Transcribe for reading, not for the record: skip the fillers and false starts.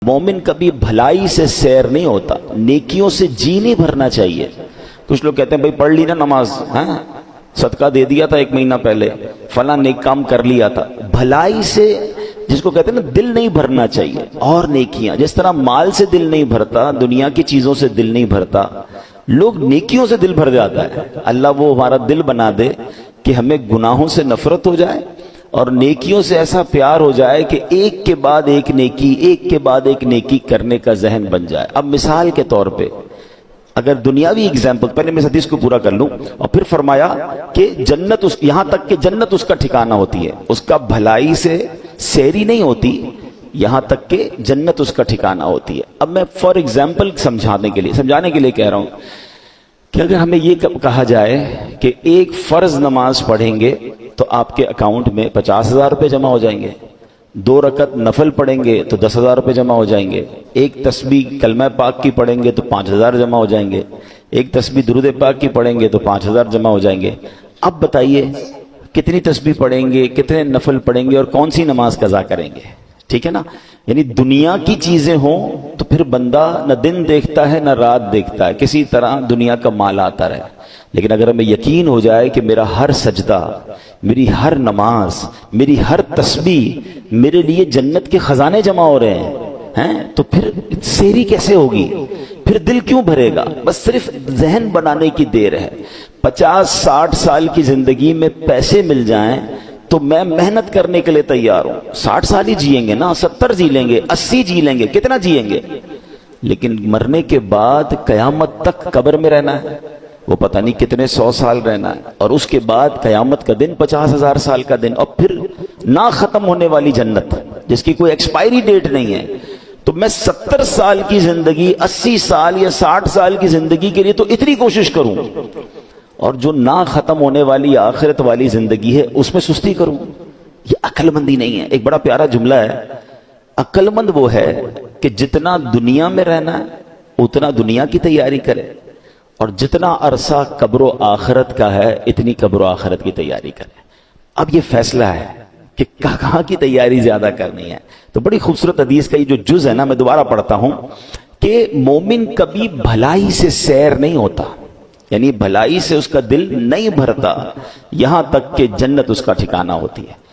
مومن کبھی بھلائی سے سیر نہیں ہوتا، نیکیوں سے جی نہیں بھرنا چاہیے۔ کچھ لوگ کہتے ہیں بھائی پڑھ لی نا نماز، ہاں صدقہ دے دیا تھا 1 مہینہ پہلے، فلاں نیک کام کر لیا تھا، بھلائی سے جس کو کہتے ہیں نا دل نہیں بھرنا چاہیے۔ اور نیکیاں جس طرح مال سے دل نہیں بھرتا، دنیا کی چیزوں سے دل نہیں بھرتا، لوگ نیکیوں سے دل بھر جاتا ہے۔ اللہ وہ ہمارا دل بنا دے کہ ہمیں گناہوں سے نفرت ہو جائے اور نیکیوں سے ایسا پیار ہو جائے کہ ایک کے بعد ایک نیکی، ایک کے بعد ایک نیکی کرنے کا ذہن بن جائے۔ اب مثال کے طور پہ اگر دنیاوی ایگزامپل، پہلے میں اس حدیث کو پورا کر لوں، اور پھر فرمایا کہ جنت یہاں تک کہ جنت اس کا ٹھکانہ ہوتی ہے، اس کا بھلائی سے سیری نہیں ہوتی، یہاں تک کہ جنت اس کا ٹھکانہ ہوتی ہے۔ اب میں فار ایگزامپل سمجھانے کے لیے کہہ رہا ہوں کہ اگر ہمیں یہ کہا جائے کہ ایک فرض نماز پڑھیں گے تو آپ کے اکاؤنٹ میں 50,000 روپے جمع ہو جائیں گے، 2 رکعت نفل پڑھیں گے تو 10,000 روپے جمع ہو جائیں گے، ایک تسبیح کلمہ پاک کی پڑھیں گے تو 5,000 جمع ہو جائیں گے، ایک تسبیح درود پاک کی پڑھیں گے تو 5,000 جمع ہو جائیں گے۔ اب بتائیے کتنی تسبیح پڑھیں گے، کتنے نفل پڑھیں گے اور کون سی نماز قضا کریں گے؟ ٹھیک ہے نا؟ یعنی دنیا کی چیزیں ہوں تو پھر بندہ نہ دن دیکھتا ہے نہ رات دیکھتا ہے، کسی طرح دنیا کا مال آتا رہے۔ لیکن اگر ہمیں یقین ہو جائے کہ میرا ہر سجدہ، میری ہر نماز، میری ہر تسبیح میرے لیے جنت کے خزانے جمع ہو رہے ہیں تو پھر سیری کیسے ہوگی؟ پھر دل کیوں بھرے گا؟ بس صرف ذہن بنانے کی دیر ہے۔ 50-60 سال کی زندگی میں پیسے مل جائیں تو میں محنت کرنے کے لیے تیار ہوں۔ 60 سال ہی جیئیں گے نا، 70 جی لیں گے، 80 جی لیں گے، کتنا جیئیں گے؟ لیکن مرنے کے بعد قیامت تک قبر میں رہنا ہے، وہ پتہ نہیں کتنے 100 سال رہنا ہے، اور اس کے بعد قیامت کا دن 50,000 سال کا دن، اور پھر نہ ختم ہونے والی جنت جس کی کوئی ایکسپائری ڈیٹ نہیں ہے۔ تو میں 70 سال کی زندگی، 80 سال یا 60 سال کی زندگی کے لیے تو اتنی کوشش کروں، اور جو نہ ختم ہونے والی آخرت والی زندگی ہے اس میں سستی کروں؟ یہ عقل مندی نہیں ہے۔ ایک بڑا پیارا جملہ ہے، عقل مند وہ ہے کہ جتنا دنیا میں رہنا ہے اتنا دنیا کی تیاری کرے، اور جتنا عرصہ قبر و آخرت کا ہے اتنی قبر و آخرت کی تیاری کرے۔ اب یہ فیصلہ ہے کہ کہاں کی تیاری زیادہ کرنی ہے۔ تو بڑی خوبصورت حدیث کا یہ جو جز ہے نا، میں دوبارہ پڑھتا ہوں کہ مومن کبھی بھلائی سے سیر نہیں ہوتا، یعنی بھلائی سے اس کا دل نہیں بھرتا یہاں تک کہ جنت اس کا ٹھکانہ ہوتی ہے۔